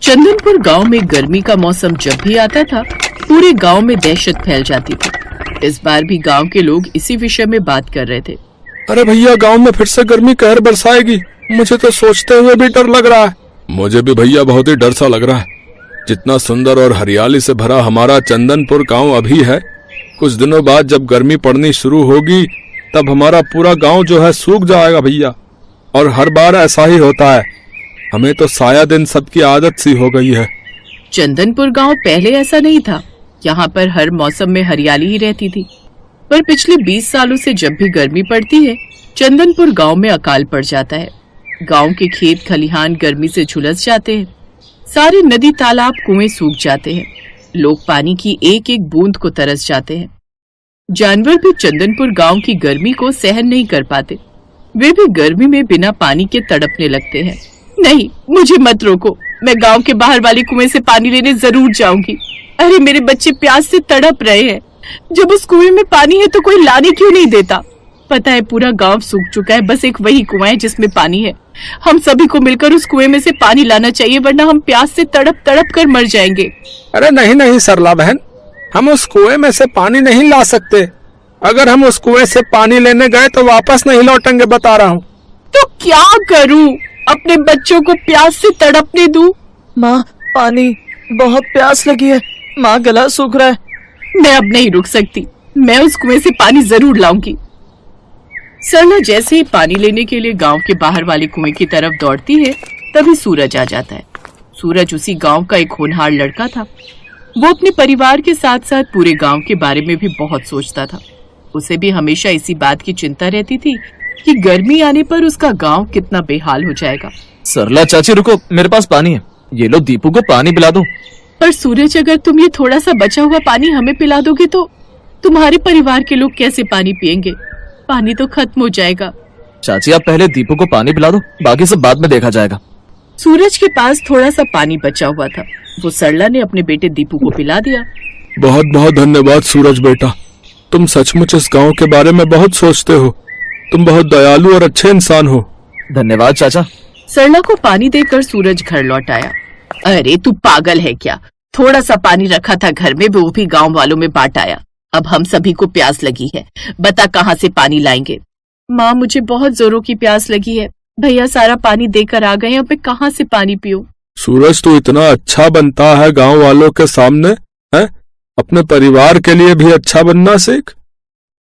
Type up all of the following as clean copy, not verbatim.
चंदनपुर गांव में गर्मी का मौसम जब भी आता था, पूरे गांव में दहशत फैल जाती थी। इस बार भी गांव के लोग इसी विषय में बात कर रहे थे। अरे भैया, गांव में फिर से गर्मी कहर बरसाएगी। मुझे तो सोचते हुए भी डर लग रहा है। मुझे भी भैया बहुत ही डर सा लग रहा है। जितना सुंदर और हरियाली से भरा हमारा चंदनपुर गांव अभी है, कुछ दिनों बाद जब गर्मी पड़नी शुरू होगी तब हमारा पूरा गांव जो है सूख जाएगा भैया। और हर बार ऐसा ही होता है। हमें तो शायद इन सबकी आदत सी हो गई है। चंदनपुर गांव पहले ऐसा नहीं था। यहाँ पर हर मौसम में हरियाली ही रहती थी। पर पिछले 20 सालों से जब भी गर्मी पड़ती है, चंदनपुर गांव में अकाल पड़ जाता है। गांव के खेत खलिहान गर्मी से झुलस जाते हैं। सारे नदी तालाब कुएं सूख जाते हैं। लोग पानी की एक एक बूंद को तरस जाते हैं। जानवर भी चंदनपुर गांव की गर्मी को सहन नहीं कर पाते। वे भी गर्मी में बिना पानी के तड़पने लगते हैं। नहीं, मुझे मत रोको। मैं गांव के बाहर वाले कुएं से पानी लेने जरूर जाऊंगी। अरे मेरे बच्चे प्यास से तड़प रहे हैं। जब उस कुएं में पानी है तो कोई लाने क्यों नहीं देता? पता है पूरा गांव सूख चुका है, बस एक वही कुआं है जिसमें पानी है। हम सभी को मिलकर उस कुएं में से पानी लाना चाहिए, वरना हम प्यास से तड़प तड़प कर मर जाएंगे। अरे नहीं नहीं सरला बहन, हम उस कुएं में से पानी नहीं ला सकते। अगर हम उस कुएं से पानी लेने गए तो वापस नहीं लौटेंगे, बता रहा हूँ। तो क्या करूँ? अपने बच्चों को प्यास से तड़पने दूं? माँ, पानी, बहुत प्यास लगी है। माँ, गला सूख रहा है। मैं अब नहीं रुक सकती। मैं उस कुएं से पानी जरूर लाऊंगी। सरला जैसे ही पानी लेने के लिए गांव के बाहर वाले कुएं की तरफ दौड़ती है, तभी सूरज आ जाता है। सूरज उसी गांव का एक होनहार लड़का था। वो अपने परिवार के साथ साथ पूरे गांव के बारे में भी बहुत सोचता था। उसे भी हमेशा इसी बात की चिंता रहती थी कि गर्मी आने पर उसका गांव कितना बेहाल हो जाएगा। सरला चाची रुको, मेरे पास पानी है। ये लो, दीपू को पानी पिला दो। पर सूरज, अगर तुम ये थोड़ा सा बचा हुआ पानी हमें पिला दोगे तो तुम्हारे परिवार के लोग कैसे पानी पिएंगे? पानी तो खत्म हो जाएगा। चाची, आप पहले दीपू को पानी पिला दो, बाकी सब बाद में देखा जाएगा। सूरज के पास थोड़ा सा पानी बचा हुआ था। वो सरला ने अपने बेटे दीपू को पिला दिया। बहुत बहुत धन्यवाद सूरज बेटा, तुम सचमुच इस गांव के बारे में बहुत सोचते हो। तुम बहुत दयालु और अच्छे इंसान हो। धन्यवाद चाचा। सरला को पानी देकर सूरज घर लौट आया। अरे तू पागल है क्या? थोड़ा सा पानी रखा था घर में, वो भी गांव वालों में बांट आया। अब हम सभी को प्यास लगी है, बता कहाँ से पानी लाएंगे? माँ, मुझे बहुत जोरों की प्यास लगी है। भैया सारा पानी देकर आ गए, अब मैं कहाँ से पानी पीऊं? सूरज, तू इतना अच्छा बनता है गांव वालों के सामने, है? अपने परिवार के लिए भी अच्छा बनना सीख।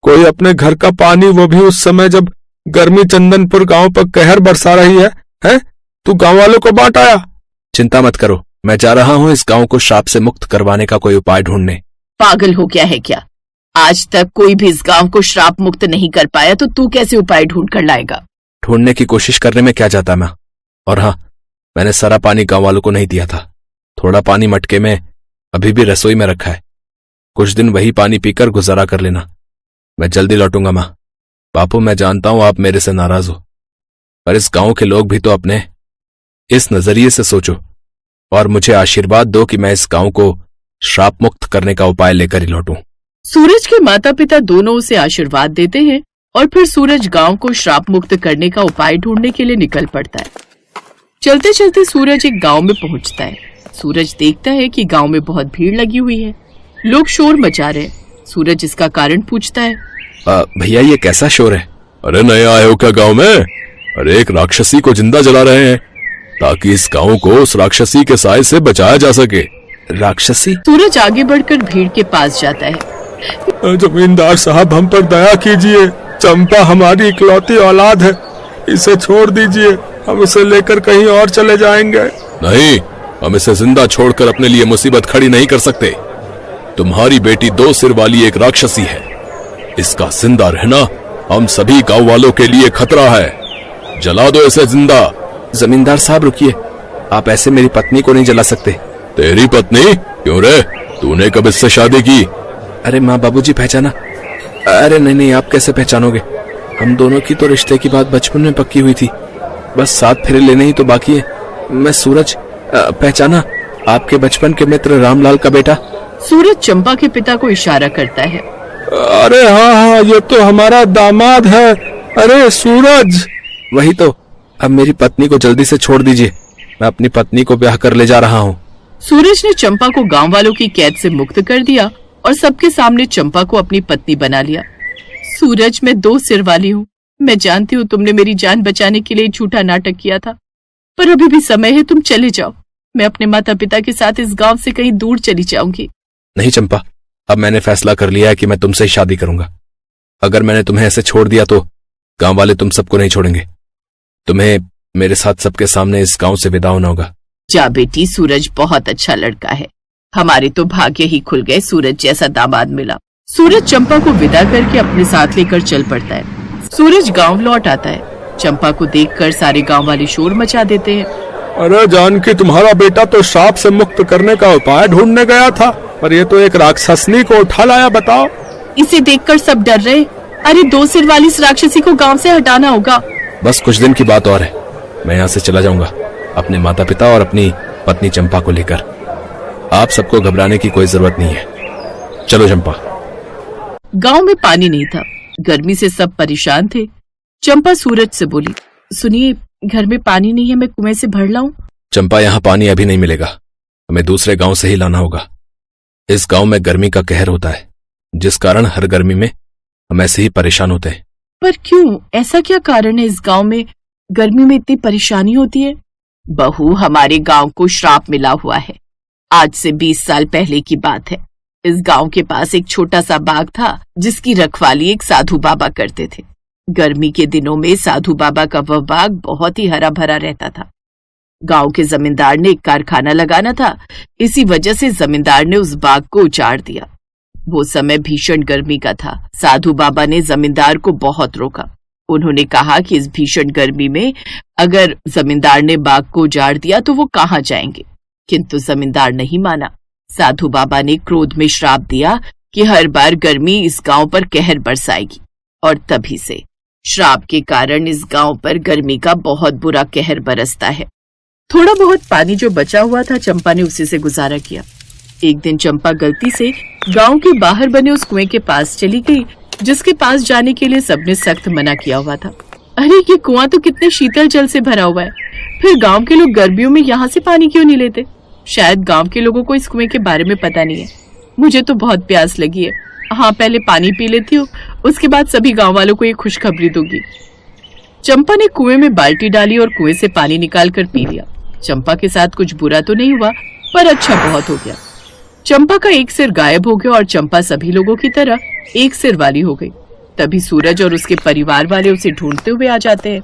कोई अपने घर का पानी, वो भी उस समय जब गर्मी चंदनपुर गांव पर कहर बरसा रही है? तू गांव वालों को बांट आया। चिंता मत करो, मैं जा रहा हूँ इस गांव को श्राप से मुक्त करवाने का कोई उपाय ढूंढने। पागल हो गया है क्या? आज तक कोई भी इस गांव को श्राप मुक्त नहीं कर पाया, तो तू कैसे उपाय ढूंढ कर लाएगा? ढूंढने की कोशिश करने में क्या जाता मैं। और हाँ, मैंने सारा पानी गांव वालों को नहीं दिया था। थोड़ा पानी मटके में अभी भी रसोई में रखा है। कुछ दिन वही पानी पीकर गुजारा कर लेना। मैं जल्दी लौटूंगा माँ। बापू, मैं जानता हूं आप मेरे से नाराज हो, पर इस गांव के लोग भी तो अपने इस नजरिए से सोचो और मुझे आशीर्वाद दो कि मैं इस गांव को श्राप मुक्त करने का उपाय लेकर ही लौटूं। सूरज के माता पिता दोनों उसे आशीर्वाद देते हैं और फिर सूरज गांव को श्राप मुक्त करने का उपाय ढूंढने के लिए निकल पड़ता है। चलते चलते सूरज एक गांव में पहुंचता है। सूरज देखता है कि गांव में बहुत भीड़ लगी हुई है। लोग शोर मचा रहे हैं। सूरज इसका कारण पूछता है। भैया, ये कैसा शोर है? अरे नए आए हो क्या गांव में? अरे एक राक्षसी को जिंदा जला रहे हैं ताकि इस गांव को उस राक्षसी के साए से बचाया जा सके। राक्षसी? सूरज आगे बढ़कर भीड़ के पास जाता है। जमींदार साहब, हम पर दया कीजिए। चंपा हमारी इकलौती औलाद है, इसे छोड़ दीजिए। हम इसे लेकर कहीं और चले जाएंगे। नहीं, हम इसे जिंदा छोड़कर अपने लिए मुसीबत खड़ी नहीं कर सकते। तुम्हारी बेटी 2 सिर वाली एक राक्षसी है। इसका जिंदा रहना हम सभी गांव वालों के लिए खतरा है। जला दो इसे जिंदा। जमींदार साहब रुकिए, आप ऐसे मेरी पत्नी को नहीं जला सकते। तेरी पत्नी? क्यों रे, तूने कब इससे शादी की? अरे माँ बाबूजी पहचाना? अरे नहीं, आप कैसे पहचानोगे? हम दोनों की तो रिश्ते की बात बचपन में पक्की हुई थी, बस 7 फेरे लेने ही तो बाकी है। मैं सूरज, पहचाना? आपके बचपन के मित्र रामलाल का बेटा। सूरज चंपा के पिता को इशारा करता है। अरे हाँ, ये तो हमारा दामाद है। अरे सूरज! वही तो। अब मेरी पत्नी को जल्दी से छोड़ दीजिए, मैं अपनी पत्नी को ब्याह कर ले जा रहा हूँ। सूरज ने चंपा को गांव वालों की कैद से मुक्त कर दिया और सबके सामने चंपा को अपनी पत्नी बना लिया। सूरज, मैं 2 सिर वाली हूँ। मैं जानती हूँ तुमने मेरी जान बचाने के लिए झूठा नाटक किया था, पर अभी भी समय है, तुम चले जाओ। मैं अपने माता पिता के साथ इस गांव से कहीं दूर चली जाऊंगी। नहीं चंपा, अब मैंने फैसला कर लिया है कि मैं तुमसे ही शादी करूंगा। अगर मैंने तुम्हें ऐसे छोड़ दिया तो गांव वाले तुम सबको नहीं छोड़ेंगे। तुम्हें मेरे साथ सबके सामने इस गांव से विदा होना होगा। जा बेटी, सूरज बहुत अच्छा लड़का है। हमारे तो भाग्य ही खुल गए, सूरज जैसा दामाद मिला। सूरज चंपा को विदा करके अपने साथ लेकर चल पड़ता है। सूरज गांव लौट आता है। चंपा को देखकर सारे गांव वाले शोर मचा देते हैं। अरे जानकी, तुम्हारा बेटा तो श्राप से मुक्त करने का उपाय ढूंढने गया था, पर ये तो एक राक्षसनी को उठा लाया। बताओ। इसे देखकर सब डर रहे। अरे 2 सिर वाली इस राक्षसी को गांव से हटाना होगा। बस कुछ दिन की बात और है, मैं यहाँ से चला जाऊंगा अपने माता पिता और अपनी पत्नी चंपा को लेकर। आप सबको घबराने की कोई जरूरत नहीं है। चलो चंपा। गांव में पानी नहीं था। गर्मी से सब परेशान थे। चंपा सूरज से बोली, सुनिए, घर में पानी नहीं है, मैं कुएं से भर लाऊं? चंपा, यहाँ पानी अभी नहीं मिलेगा, हमें दूसरे गांव से ही लाना होगा। इस गांव में गर्मी का कहर होता है, जिस कारण हर गर्मी में हम ऐसे ही परेशान होते हैं। पर क्यों? ऐसा क्या कारण है इस गांव में गर्मी में इतनी परेशानी होती है? बहू, हमारे गांव को श्राप मिला हुआ है। आज से 20 साल पहले की बात है। इस गांव के पास एक छोटा सा बाग था, जिसकी रखवाली एक साधु बाबा करते थे। गर्मी के दिनों में साधु बाबा का वह बाग बहुत ही हरा भरा रहता था। गांव के जमींदार ने एक कारखाना लगाना था, इसी वजह से जमींदार ने उस बाग को उजाड़ दिया। वो समय भीषण गर्मी का था। साधु बाबा ने जमींदार को बहुत रोका। उन्होंने कहा कि इस भीषण गर्मी में अगर जमींदार ने बाग को उजाड़ दिया तो वो कहाँ जाएंगे, किंतु जमींदार नहीं माना। साधु बाबा ने क्रोध में श्राप दिया कि हर बार गर्मी इस गांव पर कहर बरसाएगी, और तभी से श्राप के कारण इस गांव पर गर्मी का बहुत बुरा कहर बरसता है। थोड़ा बहुत पानी जो बचा हुआ था, चंपा ने उसी से गुजारा किया। एक दिन चंपा गलती से गांव के बाहर बने उस कुएं के पास चली गई, जिसके पास जाने के लिए सबने सख्त मना किया हुआ था। अरे ये कुआं तो कितने शीतल जल से भरा हुआ है, फिर गांव के लोग गर्मियों में यहाँ से पानी क्यों नहीं लेते? शायद गांव के लोगों को इस कुएं के बारे में पता नहीं है। मुझे तो बहुत प्यास लगी है। हाँ, पहले पानी पी लेती हूँ, उसके बाद सभी गांव वालों को ये खुशखबरी दूंगी। चंपा ने कुएं में बाल्टी डाली और कुएं से पानी निकाल कर पी लिया। चंपा के साथ कुछ बुरा तो नहीं हुआ, पर अच्छा बहुत हो गया। चंपा का एक सिर गायब हो गया और चंपा सभी लोगों की तरह एक सिर वाली हो गई। तभी सूरज और उसके परिवार वाले उसे ढूंढते हुए आ जाते हैं।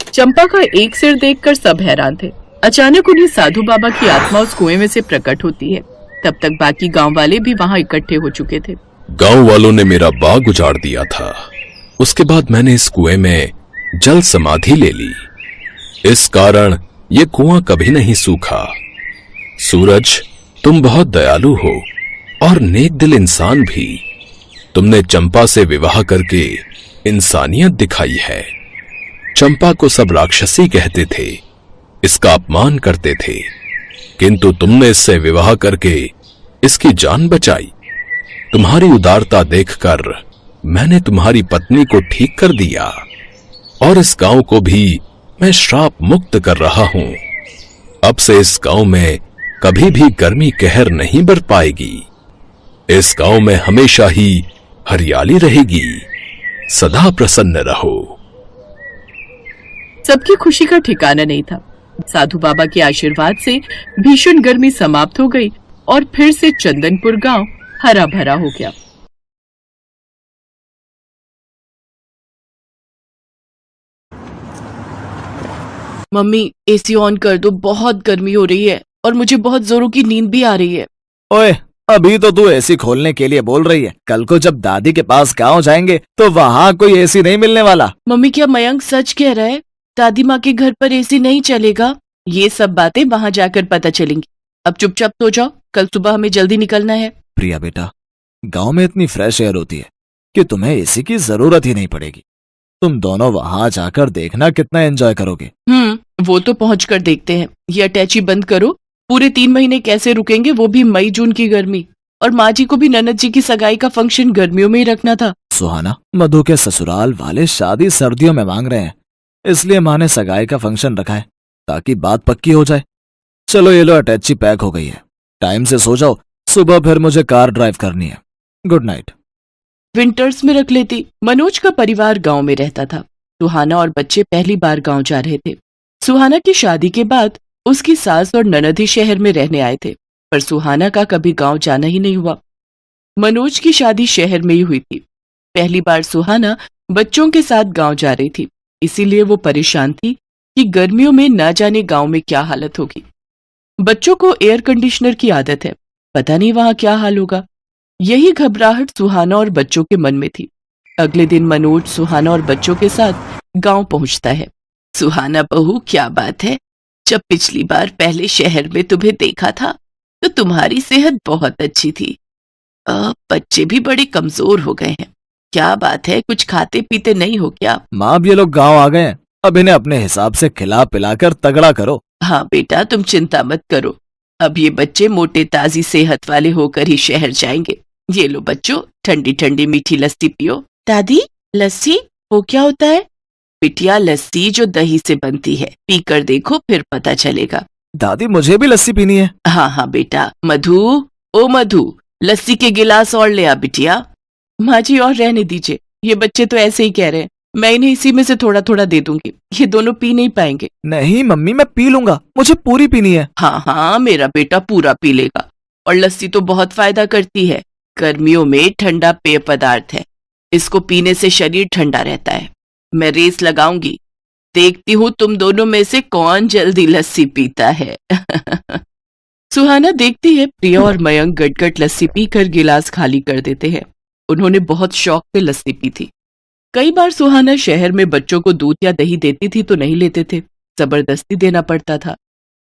चंपा का एक सिर देखकर सब हैरान थे। अचानक उन्हें साधु बाबा की आत्मा उस कुएं में से प्रकट होती है। तब तक बाकी गांव वाले भी वहां इकट्ठे हो चुके थे। गांव वालों ने मेरा बाग उजाड़ दिया था, उसके बाद मैंने इस कुएं में जल समाधि ले ली। इस कारण ये कुआं कभी नहीं सूखा। सूरज, तुम बहुत दयालु हो और नेक दिल इंसान भी। तुमने चंपा से विवाह करके इंसानियत दिखाई है। चंपा को सब राक्षसी कहते थे, इसका अपमान करते थे, किंतु तुमने इससे विवाह करके इसकी जान बचाई। तुम्हारी उदारता देखकर मैंने तुम्हारी पत्नी को ठीक कर दिया और इस गांव को भी मैं श्राप मुक्त कर रहा हूं। अब से इस गांव में कभी भी गर्मी कहर नहीं बर पाएगी। इस गांव में हमेशा ही हरियाली रहेगी। सदा प्रसन्न रहो। सबकी खुशी का ठिकाना नहीं था। साधु बाबा के आशीर्वाद से भीषण गर्मी समाप्त हो गई और फिर से चंदनपुर गांव हरा भरा हो गया। मम्मी, एसी ऑन कर दो, बहुत गर्मी हो रही है और मुझे बहुत जोरों की नींद भी आ रही है। ओए, अभी तो तू एसी खोलने के लिए बोल रही है। कल को जब दादी के पास गांव जाएंगे तो वहाँ कोई एसी नहीं मिलने वाला। मम्मी, क्या मयंक सच कह रहा है? दादी माँ के घर पर एसी नहीं चलेगा? ये सब बातें वहाँ जाकर पता चलेंगी। अब चुपचाप सो जाओ, कल सुबह हमें जल्दी निकलना है। प्रिया बेटा, गांव में इतनी फ्रेश एयर होती है कि तुम्हें एसी की जरूरत ही नहीं पड़ेगी। तुम दोनों वहां जाकर देखना कितना एंजॉय करोगे। वो तो पहुँच कर देखते हैं। ये अटैची बंद करो। पूरे 3 महीने कैसे रुकेंगे, वो भी मई जून की गर्मी। और माँ जी को भी ननद जी की सगाई का फंक्शन गर्मियों में ही रखना था। सुहाना, मधु के ससुराल वाले शादी सर्दियों में मांग रहे हैं, इसलिए माँ ने सगाई का फंक्शन रखा है। ताकि बात पक्की हो जाए। चलो ये लो, अटैची पैक हो गई है। टाइम से सो जाओ, सुबह फिर मुझे कार ड्राइव करनी है। Good night. विंटर्स में रख लेती। मनोज का परिवार गांव में रहता था। सुहाना और बच्चे पहली बार गांव जा रहे थे। सुहाना की शादी के बाद उसकी सास और ननद ही शहर में रहने आए थे, पर सुहाना का कभी गांव जाना ही नहीं हुआ। मनोज की शादी शहर में ही हुई थी। पहली बार सुहाना बच्चों के साथ गांव जा रही थी, इसीलिए वो परेशान थी कि गर्मियों में ना जाने गांव में क्या हालत होगी। बच्चों को एयर कंडीशनर की आदत है, पता नहीं वहां क्या हाल होगा। यही घबराहट सुहाना और बच्चों के मन में थी। अगले दिन मनोज सुहाना और बच्चों के साथ गांव पहुंचता है। सुहाना बहू, क्या बात है, जब पिछली बार पहले शहर में तुम्हें देखा था तो तुम्हारी सेहत बहुत अच्छी थी। बच्चे भी बड़े कमजोर हो गए हैं। क्या बात है, कुछ खाते पीते नहीं हो क्या? माँ, अब ये लोग गांव आ गए हैं, अब इन्हें अपने हिसाब से खिला पिलाकर तगड़ा करो। हाँ बेटा, तुम चिंता मत करो, अब ये बच्चे मोटे ताजी सेहत वाले होकर ही शहर जाएंगे। ये लो बच्चों, ठंडी ठंडी मीठी लस्सी पियो। दादी, लस्सी वो क्या होता है? बिटिया, लस्सी जो दही से बनती है, पीकर देखो फिर पता चलेगा। दादी, मुझे भी लस्सी पीनी है। हाँ हाँ बेटा। मधु, ओ मधु, लस्सी के गिलास और ले आ बिटिया। माँ जी, और रहने दीजिए, ये बच्चे तो ऐसे ही कह रहे हैं, मैं इन्हें इसी में से थोड़ा थोड़ा दे दूंगी, ये दोनों पी नहीं पाएंगे। नहीं मम्मी, मैं पी लूंगा, मुझे पूरी पीनी है। हाँ हाँ, मेरा बेटा पूरा पी लेगा। और लस्सी तो बहुत फायदा करती है, गर्मियों में ठंडा पेय पदार्थ है, इसको पीने से शरीर ठंडा रहता है। मैं रेस लगाऊंगी, देखती हूँ तुम दोनों में से कौन जल्दी लस्सी पीता है। सुहाना देखती है प्रिया और मयंक गटगट लस्सी पीकर गिलास खाली कर देते हैं। उन्होंने बहुत शौक से लस्सी पी थी। कई बार सुहाना शहर में बच्चों को दूध या दही देती थी तो नहीं लेते थे, जबरदस्ती देना पड़ता था।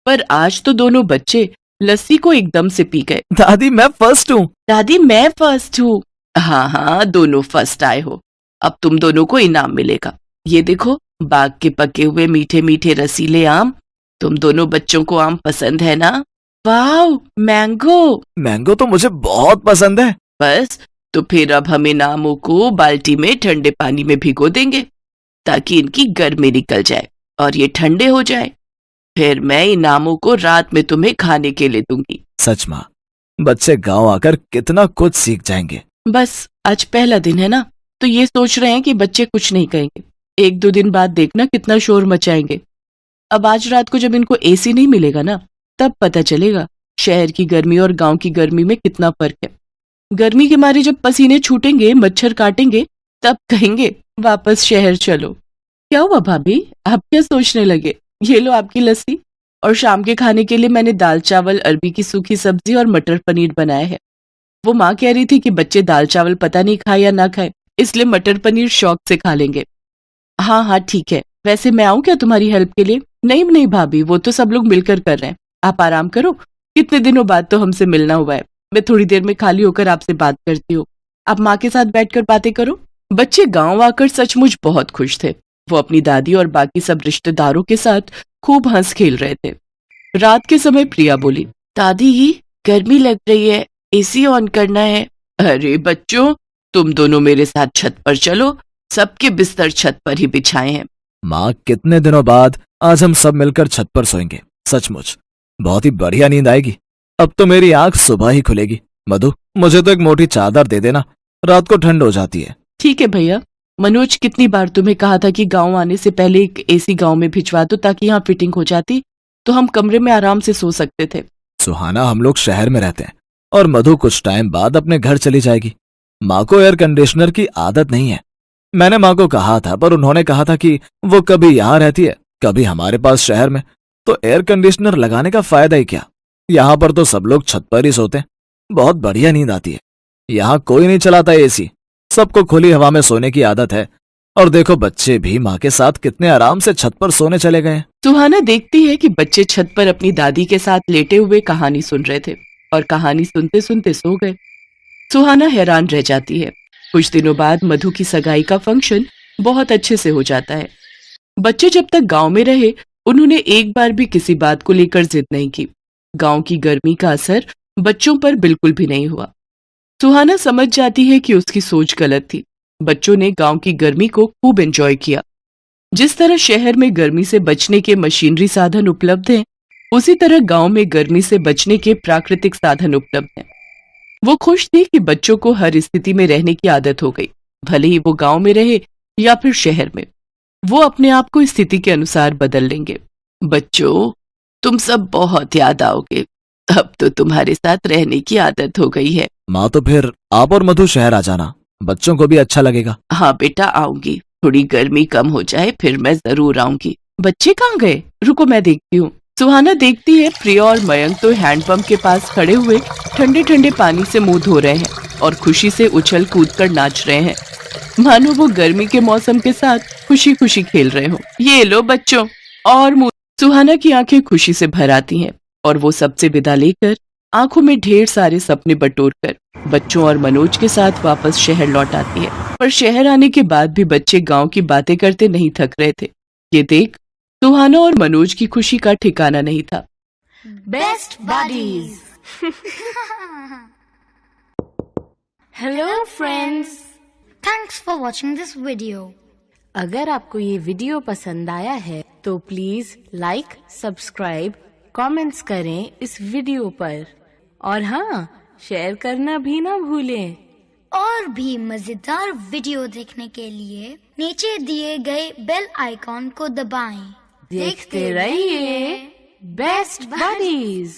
पर आज तो दोनों बच्चे लस्सी को एकदम से पी गए। दादी, मैं फर्स्ट हूँ। दादी, मैं फर्स्ट हूँ। हाँ हाँ, दोनों फर्स्ट आए हो, अब तुम दोनों को इनाम मिलेगा। ये देखो, बाग के पके हुए मीठे मीठे रसीले आम। तुम दोनों बच्चों को आम पसंद है ना? वाह, मैंगो। मैंगो तो मुझे बहुत पसंद है। बस, तो फिर अब हम इन आमों को बाल्टी में ठंडे पानी में भिगो देंगे ताकि इनकी गर्मी निकल जाए और ये ठंडे हो जाए। फिर मैं इन आमों को रात में तुम्हें खाने के लिए दूंगी। सच माँ, बच्चे गांव आकर कितना कुछ सीख जाएंगे। बस आज पहला दिन है ना, तो ये सोच रहे हैं कि बच्चे कुछ नहीं कहेंगे। 1-2 दिन बाद देखना कितना शोर मचाएंगे। अब आज रात को जब इनको एसी नहीं मिलेगा ना, तब पता चलेगा शहर की गर्मी और गांव की गर्मी में कितना फर्क है। गर्मी के मारे जब पसीने छूटेंगे, मच्छर काटेंगे, तब कहेंगे वापस शहर चलो। क्या हुआ भाभी, आप क्या सोचने लगे? ये लो आपकी लस्सी। और शाम के खाने के लिए मैंने दाल चावल, अरबी की सूखी सब्जी और मटर पनीर बनाया है। वो माँ कह रही थी कि बच्चे दाल चावल पता नहीं खाए या ना खाए, इसलिए मटर पनीर शौक से खा लेंगे। हाँ हाँ ठीक है, वैसे मैं आऊँ क्या तुम्हारी हेल्प के लिए? नहीं नहीं भाभी, वो तो सब लोग मिलकर कर रहे हैं, आप आराम करो। कितने दिनों बाद तो हमसे मिलना हुआ है, मैं थोड़ी देर में खाली होकर आपसे बात करती हूँ। आप माँ के साथ बैठकर बातें करो। बच्चे गांव आकर सचमुच बहुत खुश थे। वो अपनी दादी और बाकी सब रिश्तेदारों के साथ खूब हंस खेल रहे थे। रात के समय प्रिया बोली, दादी गर्मी लग रही है, एसी ऑन करना है। अरे बच्चों, तुम दोनों मेरे साथ छत पर चलो, सबके बिस्तर छत पर ही बिछाए हैं। माँ, कितने दिनों बाद आज हम सब मिलकर छत पर सोएंगे। सचमुच बहुत ही बढ़िया नींद आएगी। अब तो मेरी आंख सुबह ही खुलेगी। मधु, मुझे तो एक मोटी चादर दे देना, रात को ठंड हो जाती है। ठीक है भैया। मनोज, कितनी बार तुम्हें कहा था कि गांव आने से पहले एक एसी गांव में भिजवा दो ताकि यहाँ फिटिंग हो जाती तो हम कमरे में आराम से सो सकते थे। सुहाना, हम लोग शहर में रहते हैं और मधु कुछ टाइम बाद अपने घर चली जाएगी। माँ को एयर कंडीशनर की आदत नहीं है। मैंने माँ को कहा था, पर उन्होंने कहा था कि वो कभी यहाँ रहती है, कभी हमारे पास शहर में, तो एयर कंडीशनर लगाने का फायदा ही क्या। यहाँ पर तो सब लोग छत पर ही सोते हैं, बहुत बढ़िया नींद आती है। यहाँ कोई नहीं चलाता एसी, सबको खुली हवा में सोने की आदत है। और देखो, बच्चे भी माँ के साथ कितने आराम से छत पर सोने चले गए हैं। सुहाना देखती है कि बच्चे छत पर अपनी दादी के साथ लेटे हुए कहानी सुन रहे थे और कहानी सुनते सुनते सो गए। सुहाना हैरान रह जाती है। कुछ दिनों बाद मधु की सगाई का फंक्शन बहुत अच्छे से हो जाता है। बच्चे जब तक गांव में रहे, उन्होंने एक बार भी किसी बात को लेकर जिद नहीं की। गांव की गर्मी का असर बच्चों पर बिल्कुल भी नहीं हुआ। सुहाना समझ जाती है कि उसकी सोच गलत थी। बच्चों ने गांव की गर्मी को खूब एंजॉय किया। जिस तरह शहर में गर्मी से बचने के मशीनरी साधन उपलब्ध हैं, उसी तरह गांव में गर्मी से बचने के प्राकृतिक साधन उपलब्ध हैं। वो खुश थी कि बच्चों को हर स्थिति में रहने की आदत हो गई, भले ही वो गांव में रहे या फिर शहर में। वो अपने आप को स्थिति के अनुसार बदल लेंगे। बच्चों, तुम सब बहुत याद आओगे। अब तो तुम्हारे साथ रहने की आदत हो गई है। माँ तो फिर आप और मधु शहर आ जाना, बच्चों को भी अच्छा लगेगा। हाँ बेटा, आऊंगी। थोड़ी गर्मी कम हो जाए फिर मैं जरूर आऊंगी। बच्चे कहाँ गए? रुको मैं देखती हूँ। सुहाना देखती है प्रिया और मयंक तो हैंडपंप के पास खड़े हुए ठंडे ठंडे पानी से मुंह धो रहे हैं और खुशी से उछल कूद कर नाच रहे हैं, मानो वो गर्मी के मौसम के साथ खुशी खुशी खेल रहे हो। ये लो बच्चों, और मुंह। सुहाना की आंखें खुशी से भर आती हैं और वो सबसे विदा लेकर आंखों में ढेर सारे सपने बटोरकर बच्चों और मनोज के साथ वापस शहर लौट आती है। पर शहर आने के बाद भी बच्चे गांव की बातें करते नहीं थक रहे थे। ये देख सुहाना और मनोज की खुशी का ठिकाना नहीं था। Best buddies. Hello friends, Thanks for watching this video. अगर आपको ये वीडियो पसंद आया है तो प्लीज लाइक, सब्सक्राइब, कमेंट्स करें इस वीडियो पर, और हाँ, शेयर करना भी ना भूलें। और भी मजेदार वीडियो देखने के लिए नीचे दिए गए बेल आइकॉन को दबाएं। देखते रहिए बेस्ट बडीज।